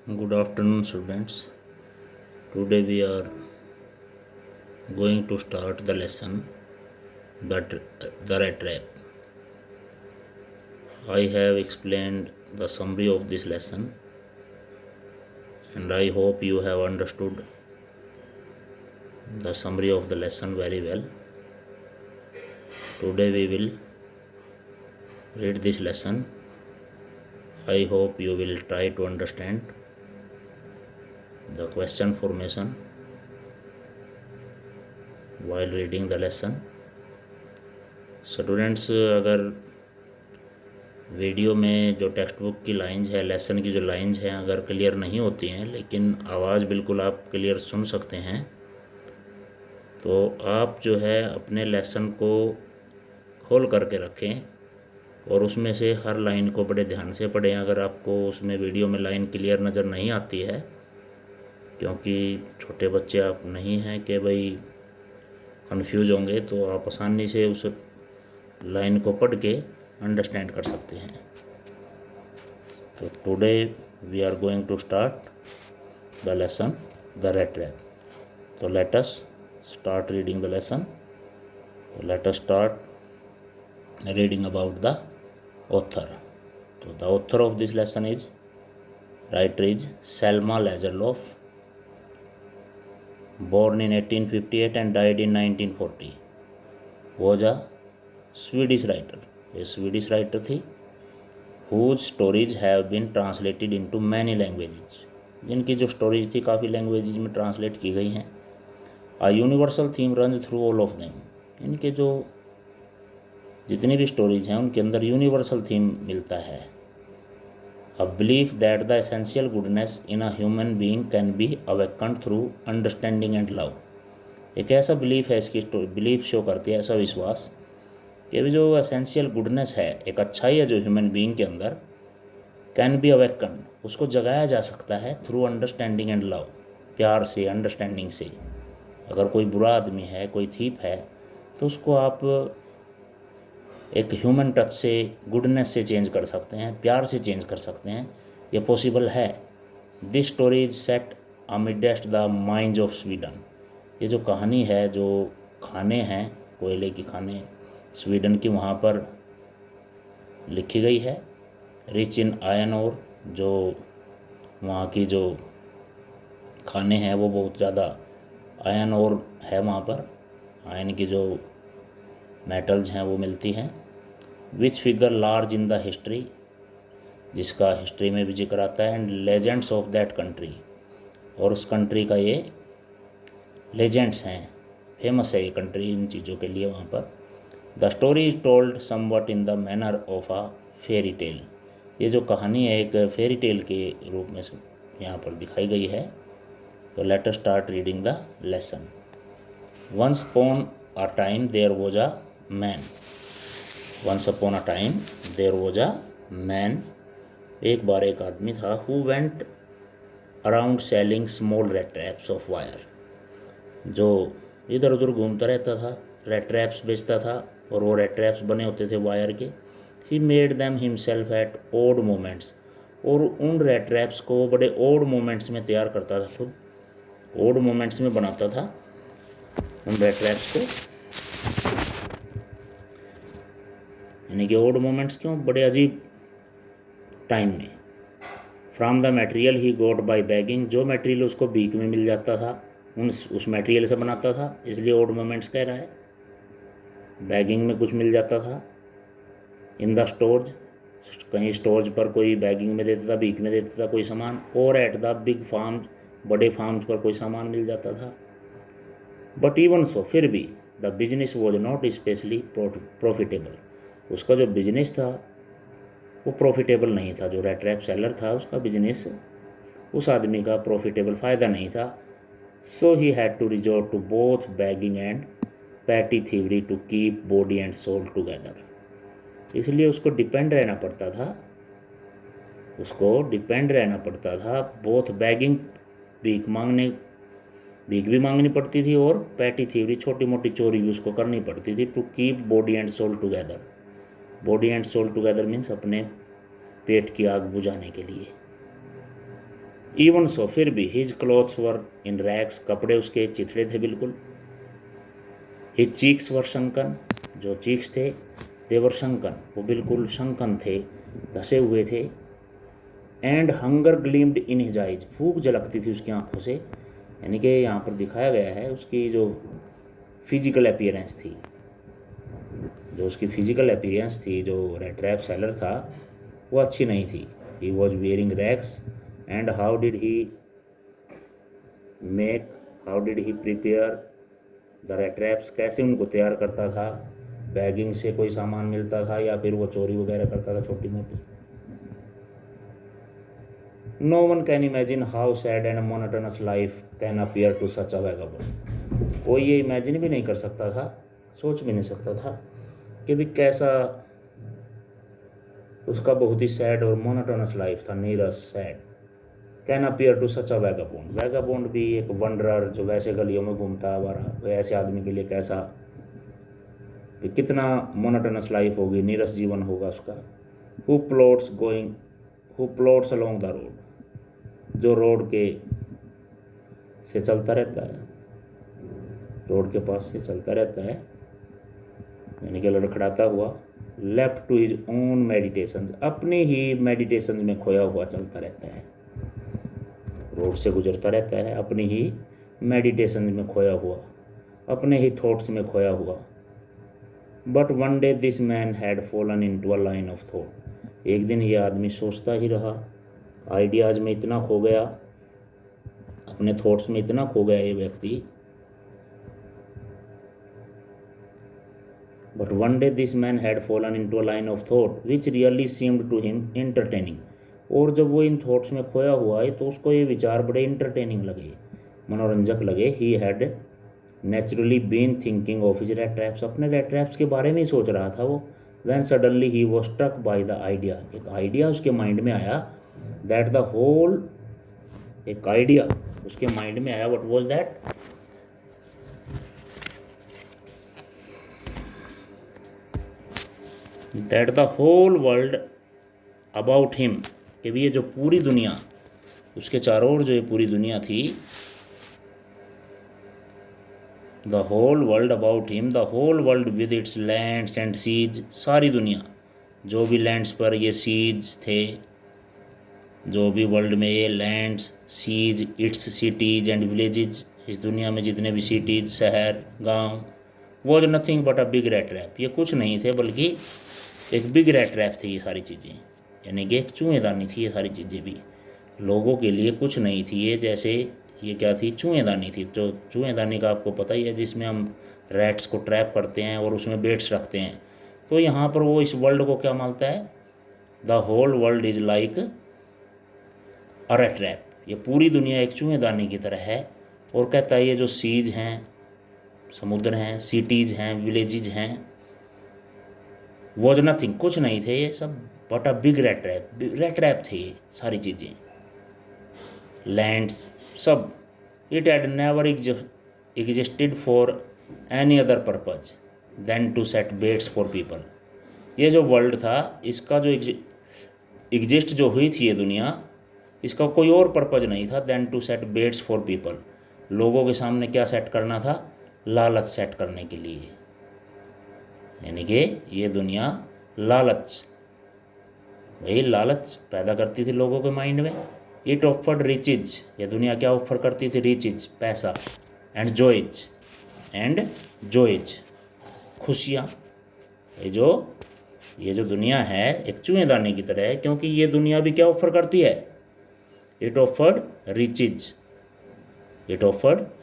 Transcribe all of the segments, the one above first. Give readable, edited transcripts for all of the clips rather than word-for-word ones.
Good afternoon, students. Today we are going to start the lesson the rat trap. I have explained the summary of this lesson and I hope you have understood the summary of the lesson very well. Today we will read this lesson. I hope you will try to understand the question formation while reading the lesson. Students, अगर video में जो text book की lines है, lesson की जो lines हैं, अगर clear नहीं होती हैं लेकिन आवाज़ बिल्कुल आप क्लियर सुन सकते हैं, तो आप जो है अपने लेसन को खोल करके रखें और उसमें से हर लाइन को बड़े ध्यान से पढ़ें। अगर आपको उसमें वीडियो में लाइन क्लियर नज़र नहीं आती है, क्योंकि छोटे बच्चे आप नहीं हैं कि भाई कंफ्यूज होंगे, तो आप आसानी से उस लाइन को पढ़ के अंडरस्टैंड कर सकते हैं। तो today we are going to start the lesson the rat trap. तो let us start reading the lesson. तो let us start reading about the author. तो the author of this lesson is writer is Selma Lagerlof, born in 1858 and died in 1940, was a Swedish writer। ये Swedish writer थी। whose stories have been translated into many languages, जिनकी जो stories थी काफ़ी languages में translate की गई हैं। a universal theme runs through all of them, इनके जो जितनी भी स्टोरीज हैं उनके अंदर यूनिवर्सल थीम मिलता है। a belief that the essential goodness in a human being can be awakened through understanding and love। एक ऐसा बिलीफ है, इसकी बिलीफ शो करती है, ऐसा विश्वास कि भी जो एसेंशियल गुडनेस है, एक अच्छाई है जो ह्यूमन बीइंग के अंदर, कैन बी अवेकन, उसको जगाया जा सकता है थ्रू अंडरस्टैंडिंग एंड लव, प्यार से, अंडरस्टैंडिंग से। अगर कोई बुरा आदमी है, कोई थीप है, तो उसको आप एक ह्यूमन टच से, गुडनेस से चेंज कर सकते हैं, प्यार से चेंज कर सकते हैं। ये पॉसिबल है। This story is set amidst the mines of Sweden. ये जो कहानी है, जो खाने हैं, कोयले की खाने स्वीडन की, वहाँ पर लिखी गई है। रिच इन आयरन ओर, जो वहाँ की जो खाने हैं वो बहुत ज़्यादा आयरन ओर है, वहाँ पर आयरन की जो मेटल्स हैं वो मिलती हैं। Which figure large in the history, जिसका हिस्ट्री में भी जिक्र आता है। And legends of that country, और उस कंट्री का ये लेजेंड्स हैं, फेमस है ये कंट्री इन चीज़ों के लिए वहाँ पर। The story is told somewhat in the manner of a fairy tale. ये जो कहानी है एक फेरी टेल के रूप में यहाँ पर दिखाई गई है। तो let us start reading the lesson. Once upon a time there was a man. Once upon a time there was a man, एक बार एक आदमी था। Who went around selling small rat traps of wire, जो इधर उधर घूमता रहता था, रेड ट्रैप्स बेचता था, और वो रेड ट्रैप्स बने होते थे वायर के। He made them himself at odd moments, और उन रेड ट्रैप्स को वो बड़े ओड मोमेंट्स में तैयार करता था, खुद ओड मोमेंट्स में बनाता था उन रेड ट्रैप्स को। यानी कि ओड मोमेंट्स क्यों, बड़े अजीब टाइम में। From the material he got by begging, जो मटेरियल उसको बीक में मिल जाता था उस मटेरियल से बनाता था, इसलिए ओड मोमेंट्स कह रहा है। बैगिंग में कुछ मिल जाता था। इन द स्टोर्स, कहीं स्टोर्स पर कोई बैगिंग में देता था, बीक में देता था कोई सामान। और एट द बिग फार्म्स, बड़े फार्म्स पर कोई सामान मिल जाता था। बट इवन सो, फिर भी the business was not specially profitable, उसका जो बिजनेस था वो प्रॉफिटेबल नहीं था। जो रेड ट्रैप सेलर था उसका बिजनेस, उस आदमी का प्रॉफिटेबल, फ़ायदा नहीं था। So he had to resort to both begging and petty thievery to keep body and soul together. इसलिए उसको डिपेंड रहना पड़ता था, बोथ बैगिंग, भीख भी मांगनी पड़ती थी, और पैटी थीवरी, छोटी मोटी चोरी भी उसको करनी पड़ती थी। To keep body and soul together, body and soul together means अपने पेट की आग बुझाने के लिए। इवन सो, फिर भी, हिज क्लॉथ्स वर इन रैक्स, कपड़े उसके चिथड़े थे बिल्कुल। हिज चीक्स वर शंकन, जो चीक्स थे देवर शंकन, वो बिल्कुल शंकन थे, धसे हुए थे। And hunger gleamed in his eyes, भूख झलकती थी उसकी आंखों से। यानी कि यहाँ पर दिखाया गया है उसकी जो फिजिकल अपीयरेंस थी, जो उसकी फिजिकल अपीयरेंस थी, जो रेड ट्रैप सेलर था वो अच्छी नहीं थी। He was wearing rags and how did he prepare the rat traps, कैसे उनको तैयार करता था? बैगिंग से कोई सामान मिलता था या फिर वो चोरी वगैरह करता था छोटी मोटी। No one can imagine how sad and monotonous life can appear to such a vagabond, कोई ये इमेजिन भी नहीं कर सकता था, सोच भी नहीं सकता था कि भी कैसा उसका बहुत ही सैड और मोनोटोनस लाइफ था, नीरस sad. Can appear to such a vagabond, vagabond भी एक वंडरर जो वैसे गलियों में घूमता है आवारा, वह ऐसे आदमी के लिए कैसा भी कितना मोनोटोनस लाइफ होगी, नीरस जीवन होगा उसका। Who plots along the road, जो रोड के से चलता रहता है, रोड के पास से चलता रहता है, यानी कि लड़खड़ाता हुआ। Left to his own meditation, अपनी ही मेडिटेशन में खोया हुआ चलता रहता है, रोड से गुजरता रहता है अपनी ही मेडिटेशन में खोया हुआ, अपने ही थॉट्स में खोया हुआ। But one day this man had fallen into a line of thought, एक दिन ये आदमी सोचता ही रहा, आइडियाज़ में इतना खो गया, अपने थॉट्स में इतना खो गया ये व्यक्ति। But one day this man had fallen into a line of thought which really seemed to him entertaining, और जब वो इन थॉट्स में खोया हुआ है तो उसको ये विचार बड़े इंटरटेनिंग लगे, मनोरंजक लगे। He had naturally been thinking of his rat traps, अपने रेड ट्रैप्स के बारे में ही सोच रहा था वो। When suddenly he was struck by the idea, एक आइडिया उसके माइंड में आया, दैट द होल, एक आइडिया उसके माइंड में आया। What was that? That the whole world about him, कि भी ये जो पूरी दुनिया उसके चारों ओर, जो ये पूरी दुनिया थी, the whole world about him, the whole world with its lands and seas, सारी दुनिया, जो भी लैंड्स पर ये सीज थे, जो भी वर्ल्ड में ये lands, seas, its cities and villages, इस दुनिया में जितने भी सिटीज, शहर, गांव, was nothing but a big rat trap, ये कुछ नहीं थे बल्कि एक बिग रेड ट्रैप थी ये सारी चीज़ें, यानी कि एक चूहेदानी थी ये सारी चीज़ें भी, लोगों के लिए कुछ नहीं थी ये। जैसे ये क्या थी? चूहेदानी थी। जो चूहेदानी का आपको पता ही है, जिसमें हम रैट्स को ट्रैप करते हैं और उसमें बेट्स रखते हैं। तो यहाँ पर वो इस वर्ल्ड को क्या मानता है? The whole world is like a rat trap, ये पूरी दुनिया एक चूहेदानी की तरह है। और कहता है ये जो सीज हैं, समुद्र हैं, सिटीज़ हैं, विलेजेज हैं, वॉज नथिंग, कुछ नहीं थे ये सब, but a big rat trap, rat trap थे ये सारी चीज़ें, लैंड्स सब। It had never existed for any other purpose than to set baits for people, ये जो वर्ल्ड था इसका जो एग्जिस्ट जो हुई थी ये दुनिया, इसका कोई और पर्पज नहीं था than to set baits for people, लोगों के सामने क्या सेट करना था? लालच सेट करने के लिए, यानी कि ये दुनिया लालच, वही लालच पैदा करती थी लोगों के माइंड में। इट ऑफर्ड रिचेज, ये दुनिया क्या ऑफर करती थी? रिचेज, पैसा, एंड जॉयज, खुशियाँ। ये जो दुनिया है एक चूहेदानी की तरह है, क्योंकि ये दुनिया भी क्या ऑफर करती है? It offered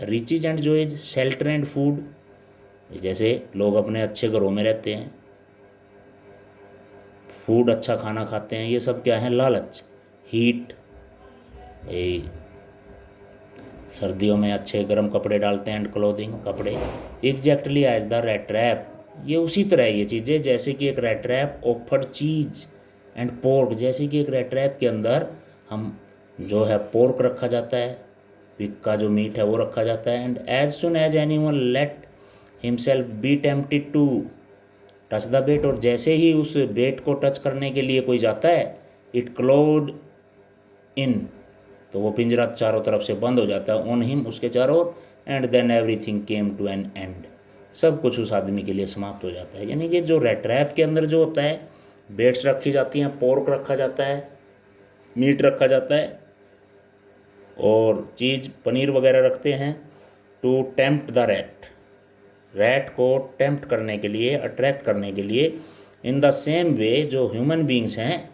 riches and joys, shelter and food, जैसे लोग अपने अच्छे घरों में रहते हैं, फूड, अच्छा खाना खाते हैं, ये सब क्या है? लालच। हीट, सर्दियों में अच्छे गर्म कपड़े डालते हैं, एंड क्लोथिंग, कपड़े। Exactly as the rat trap, ये उसी तरह ये चीज़ें, जैसे कि एक rat trap offered cheese and pork, जैसे कि एक रेड ट्रैप के अंदर हम जो है पोर्क रखा जाता है, पिग का जो मीट है वो रखा जाता है। And as soon as anyone let himself be tempted to touch the bait, और जैसे ही उस बेट को टच करने के लिए कोई जाता है, इट क्लोड इन, तो वो पिंजरा चारों तरफ से बंद हो जाता है, ऑन हिम, उसके चारों ओर, and then everything came to an end, सब कुछ उस आदमी के लिए समाप्त हो जाता है। यानी कि जो रेट रैप के अंदर जो होता है, बेट्स रखी जाती हैं, पोर्क रखा जाता है, मीट रखा जाता है और चीज़ पनीर वगैरह रखते हैं, to tempt the rat, rat को टेम्प्ट करने के लिए, अट्रैक्ट करने के लिए। इन द सेम वे जो ह्यूमन बींग्स हैं,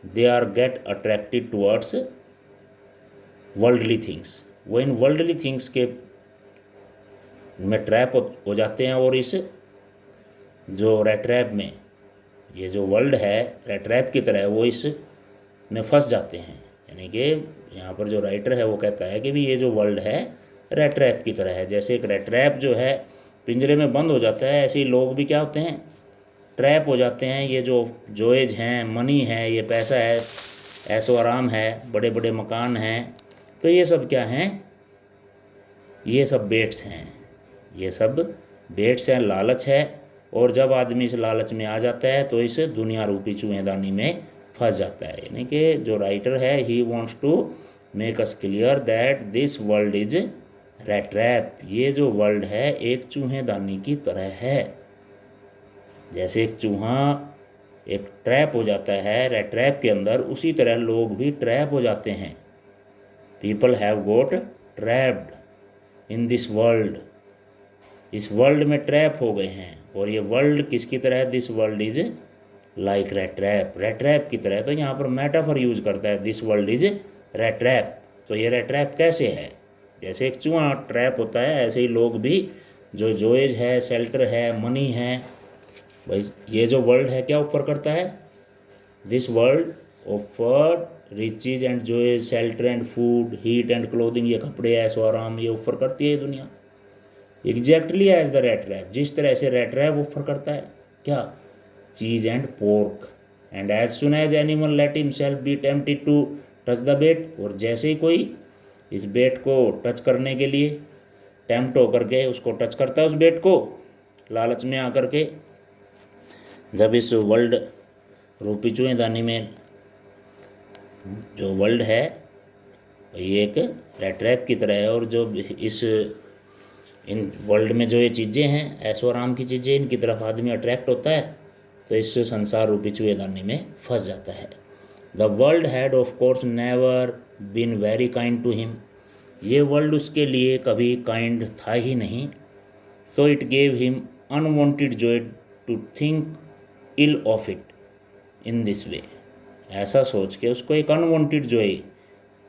they are get attracted towards worldly things, वो इन वर्ल्डली थिंग्स के में ट्रैप हो जाते हैं, और इस जो रेट रैप में, ये जो वर्ल्ड है रेट रैप की तरह, वो इस में फंस जाते हैं। यानी कि यहाँ पर जो राइटर है वो कहता है कि भी ये जो वर्ल्ड है रेट रैप की तरह है। जैसे एक रेट रैप जो है पिंजरे में बंद हो जाता है, ऐसे ही लोग भी क्या होते हैं, ट्रैप हो जाते हैं। ये जो जोएज हैं, मनी है, ये पैसा है, ऐशो आराम है, बड़े बड़े मकान हैं, तो ये सब क्या हैं, ये सब बेट्स हैं, ये सब बेट्स हैं, लालच है। और जब आदमी इस लालच में आ जाता है तो इस दुनिया रूपी चूहेदानी में फंस जाता है। यानी कि जो राइटर है, he wants to make us clear that this world is rat trap, ये जो वर्ल्ड है एक चूहेदानी की तरह है। जैसे एक चूहा एक ट्रैप हो जाता है रेट ट्रैप के अंदर, उसी तरह लोग भी ट्रैप हो जाते हैं। People have got trapped in this world, इस वर्ल्ड में ट्रैप हो गए हैं। और ये वर्ल्ड किसकी तरह है, this world is like rat trap, rat trap की तरह। तो यहाँ पर मेटाफर यूज करता है, this world is rat trap. तो ये रेट रैप कैसे है, जैसे एक चूहा ट्रैप होता है, ऐसे ही लोग भी, जो जोएज है, शेल्टर है, मनी है, भाई ये जो वर्ल्ड है क्या ऑफर करता है, this world offer riches and joys, shelter and food, heat and clothing, ये कपड़े, ऐशो आराम, ये ऑफर करती है दुनिया। Exactly as the rat trap, जिस तरह से रेट रैप ऑफर करता है क्या, cheese and pork. And as soon as animal let himself be tempted to touch the bait, और जैसे ही कोई इस बेट को टच करने के लिए टेम्प्ट होकर के उसको टच करता है, उस बेट को लालच में आकर के, जब इस वर्ल्ड रूपी चूहेदानी में जो वर्ल्ड है ये एक रेट रैप की तरह है, और जो इस इन वर्ल्ड में जो ये चीज़ें हैं, ऐशो आराम की चीज़ें, इनकी तरफ आदमी अट्रैक्ट होता है तो इस संसार रूपी चूहेदानी में फंस जाता है। The world had of course never been very kind to him, ये वर्ल्ड उसके लिए कभी काइंड था ही नहीं। So it gave him unwanted joy to think ill of it in this way, ऐसा सोच के उसको एक अनवांटेड जॉय,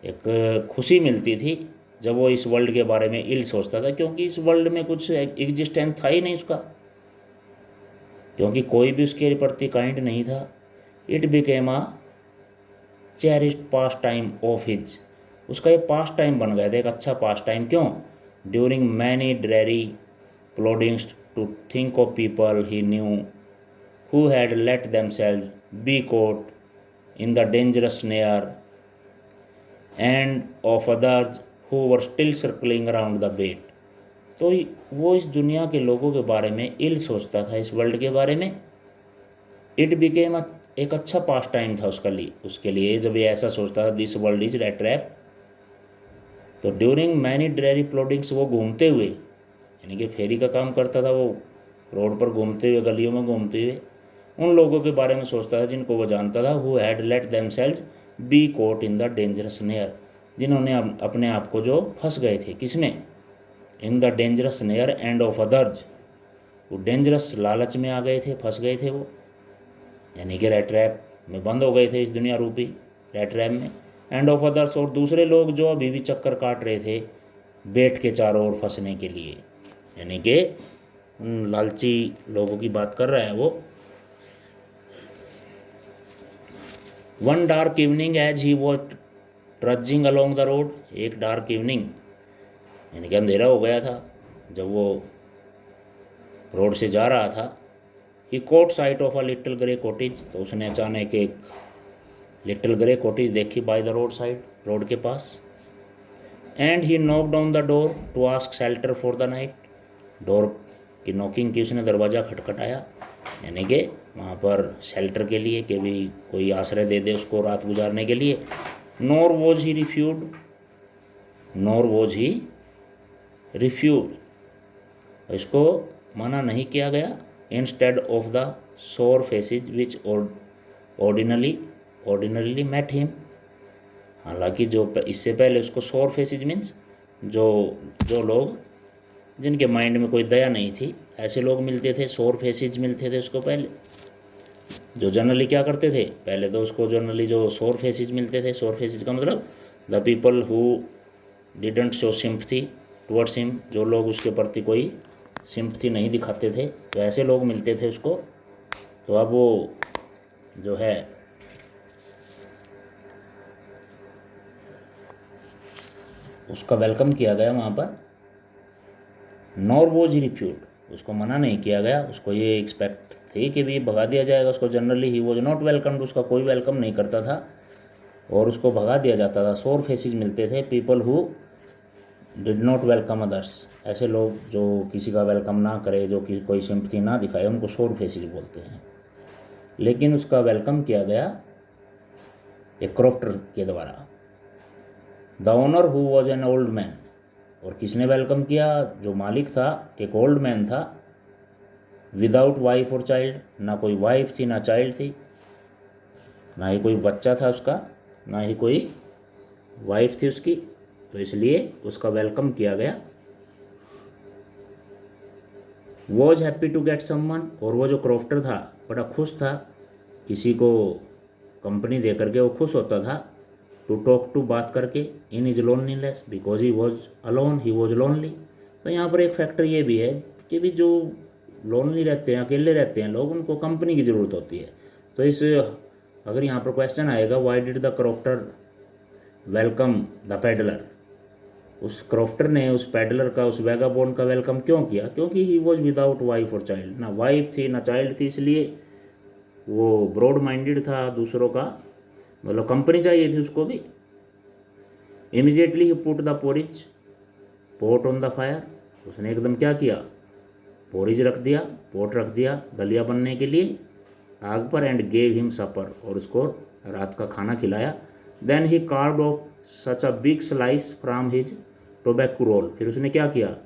एक खुशी मिलती थी जब वो इस वर्ल्ड के बारे में इल सोचता था, क्योंकि इस वर्ल्ड में कुछ एग्जिस्टेंस था ही नहीं उसका, क्योंकि कोई भी उसके प्रति काइंड नहीं था। It became a cherished pastime of his, उसका ये पास टाइम बन गया था, एक अच्छा पास टाइम। क्यों, during many dreary ploddings to think of people he knew who had let themselves be caught in the dangerous snare and of others who were still circling around the bait। तो वो इस दुनिया के लोगों के बारे में इल सोचता था, इस वर्ल्ड के बारे में। इट बिकेम एक अच्छा पास टाइम था उसके लिए जब ये ऐसा सोचता था, this world is rat trap. तो ड्यूरिंग मैनी ड्रेरी प्लॉडिंग्स, वो घूमते हुए, यानी कि फेरी का काम करता था, वो रोड पर घूमते हुए, गलियों में घूमते हुए उन लोगों के बारे में सोचता था जिनको वो जानता था, who had let themselves be caught in the dangerous snare, जिन्होंने अपने आप को जो फंस गए थे, किसमें, in the dangerous snare and of others, वो डेंजरस लालच में आ गए थे, फंस गए थे वो, यानी कि रेट रैप में बंद हो गए थे, इस दुनिया रूपी रेट रैप में। एंड ऑफ अदर्स, और दूसरे लोग जो अभी भी चक्कर काट रहे थे बेट के चारों ओर फंसने के लिए, यानी कि उन लालची लोगों की बात कर रहा है वो। One dark evening as he was trudging along the road, एक डार्क इवनिंग यानी कि अंधेरा हो गया था जब वो रोड से जा रहा था। He caught sight of a little grey cottage, तो उसने अचानक एक लिटिल ग्रे कॉटेज देखी by the roadside, road के पास। And he knocked on the door to ask shelter for the night, door की नॉकिंग की, उसने दरवाज़ा खटखटाया, यानी कि वहाँ पर शेल्टर के लिए, कि भी कोई आश्रय दे दे उसको रात गुजारने के लिए। Nor was he refused, nor was he refused, इसको मना नहीं किया गया। Instead of the sour faces which ordinarily met him, हालांकि जो इससे पहले उसको सोर फेसेज मीन्स जो जो लोग जिनके माइंड में कोई दया नहीं थी, ऐसे लोग मिलते थे, सोर फेसेज मिलते थे उसको पहले। जो जनरली क्या करते थे पहले, तो उसको जनरली जो सोर फेसेज मिलते थे, सोर फेसेज का मतलब the people who didn't show sympathy towards him, जो लोग उसके प्रति कोई सिंपथी नहीं दिखाते थे, तो ऐसे लोग मिलते थे उसको। तो अब वो जो है उसका वेलकम किया गया वहाँ पर। नॉर वॉज ही रिफ्यूड, उसको मना नहीं किया गया, उसको ये एक्सपेक्ट थी कि भी भगा दिया जाएगा उसको। Generally he was not welcomed, उसका कोई वेलकम नहीं करता था और उसको भगा दिया जाता था। सोर फेसेज मिलते थे, people who did not welcome others, ऐसे लोग जो किसी का वेलकम ना करे, जो कि कोई सिंपथी ना दिखाए, उनको सोर फेसेज बोलते हैं। लेकिन उसका वेलकम किया गया एक क्रॉफ्टर के द्वारा। The owner who was an old man, और किसने वेलकम किया, जो मालिक था एक ओल्ड मैन था। विदाउट वाइफ और चाइल्ड, ना कोई वाइफ थी ना चाइल्ड थी, ना ही कोई बच्चा था उसका, ना ही कोई वाइफ थी उसकी, तो इसलिए उसका वेलकम किया गया। Was happy to get someone, और वो जो क्रॉफ्टर था बड़ा खुश था, किसी को कंपनी दे करके वो खुश होता था। टू टॉक टू, बात करके, in is loneliness because he was alone, he was lonely. तो यहाँ पर एक फैक्टर ये भी है कि भी जो लोनली रहते हैं, अकेले रहते हैं लोग, उनको कंपनी की ज़रूरत होती है। तो इस अगर यहाँ पर क्वेश्चन आएगा why did the crofter welcome the peddler, उस क्रॉफ्टर ने उस पैडलर का, उस वैगाबॉन्ड का वेलकम क्यों किया, क्योंकि ही वॉज विदाउट वाइफ और चाइल्ड, ना वाइफ थी ना चाइल्ड थी, इसलिए वो ब्रॉड माइंडेड था, दूसरों का मतलब कंपनी चाहिए थी उसको भी। Immediately he put the porridge pot on the fire, उसने एकदम क्या किया, पोरिज रख दिया, पोट रख दिया दलिया बनने के लिए आग पर। एंड गेव हिम सपर, और उसको रात का खाना खिलाया। Then he carved off such a big slice from his tobacco roll, फिर उसने क्या किया,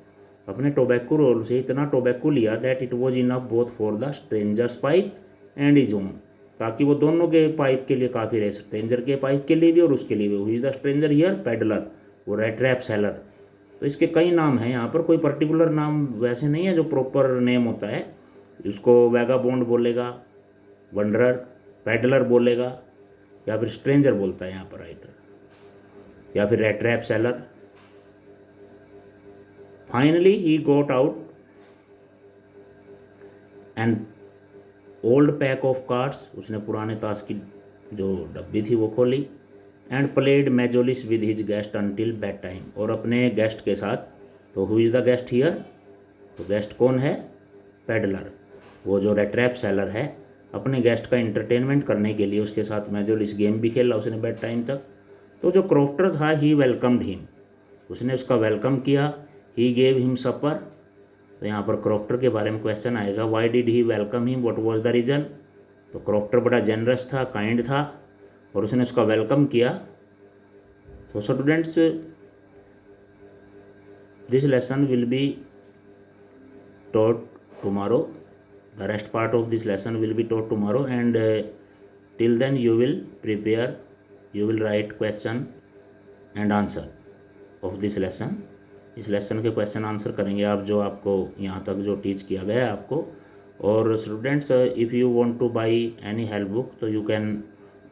अपने टोबैको रोल से इतना टोबैको लिया that it was enough both for the strangers pipe and is own, ताकि वो दोनों के पाइप के लिए काफ़ी रहे, स्ट्रेंजर के पाइप के लिए भी और उसके लिए भी। Who is the stranger here, peddler, वो रेट रैप सेलर। तो इसके कई नाम हैं यहाँ पर, कोई पर्टिकुलर नाम वैसे नहीं है जो प्रॉपर नेम होता है। उसको वैगाबॉन्ड बोलेगा, वंडरर, पेडलर बोलेगा, या फिर स्ट्रेंजर बोलता है यहाँ पर राइटर, या फिर rate rap seller. Finally he got out and old pack of cards, उसने पुराने ताश की जो डब्बी थी वो खोली। एंड प्लेड मेजोलिस with his guest until bed time, और अपने गेस्ट के साथ। तो who is the guest here, तो गेस्ट कौन है, पेडलर, वो जो रेट्रैप सेलर है, अपने गेस्ट का इंटरटेनमेंट करने के लिए उसके साथ मेजोलिस गेम भी खेला उसने बेड टाइम तक। तो जो क्रॉफ्टर था ही वेलकम्ड हिम, उसने उसका वेलकम किया। ही गेव हिम सपर, तो यहाँ पर क्रॉफ्टर के बारे में क्वेश्चन आएगा, why did he welcome him, what was the reason. तो क्रॉफ्टर बड़ा जेनरस था, काइंड था, और उसने उसका वेलकम किया। तो students, this lesson will be taught tomorrow, the rest part of this lesson will be taught tomorrow, and till then you will prepare, you will write question and answer of this lesson। इस lesson के question answer करेंगे आप, जो आपको यहाँ तक जो teach किया गया है आपको। और students, if you want two by any help book, तो यू कैन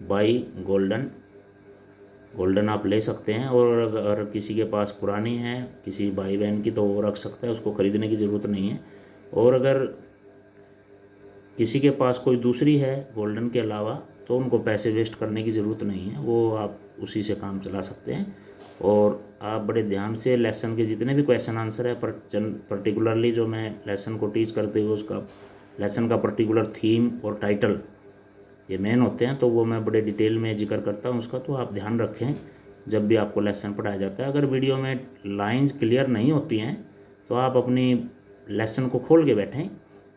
बाई गोल्डन आप ले सकते हैं। और अगर किसी के पास पुरानी है किसी भाई बहन की, तो वो रख सकता है, उसको ख़रीदने की ज़रूरत नहीं है। और अगर किसी के पास कोई दूसरी है गोल्डन के अलावा, तो उनको पैसे वेस्ट करने की ज़रूरत नहीं है, वो आप उसी से काम चला सकते हैं। और आप बड़े ध्यान से लेसन के जितने भी क्वेश्चन आंसर है, पर्टिकुलरली जो मैं लेसन को टीच करते हुए उसका लेसन का पर्टिकुलर थीम और टाइटल ये मेन होते हैं, तो वो मैं बड़े डिटेल में जिक्र करता हूँ उसका। तो आप ध्यान रखें जब भी आपको लेसन पढ़ाया जाता है। अगर वीडियो में लाइंस क्लियर नहीं होती हैं, तो आप अपनी लेसन को खोल के बैठें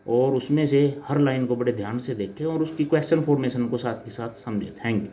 और उसमें से हर लाइन को बड़े ध्यान से देखें और उसकी क्वेश्चन फॉर्मेशन को साथ के साथ समझें। Thank you.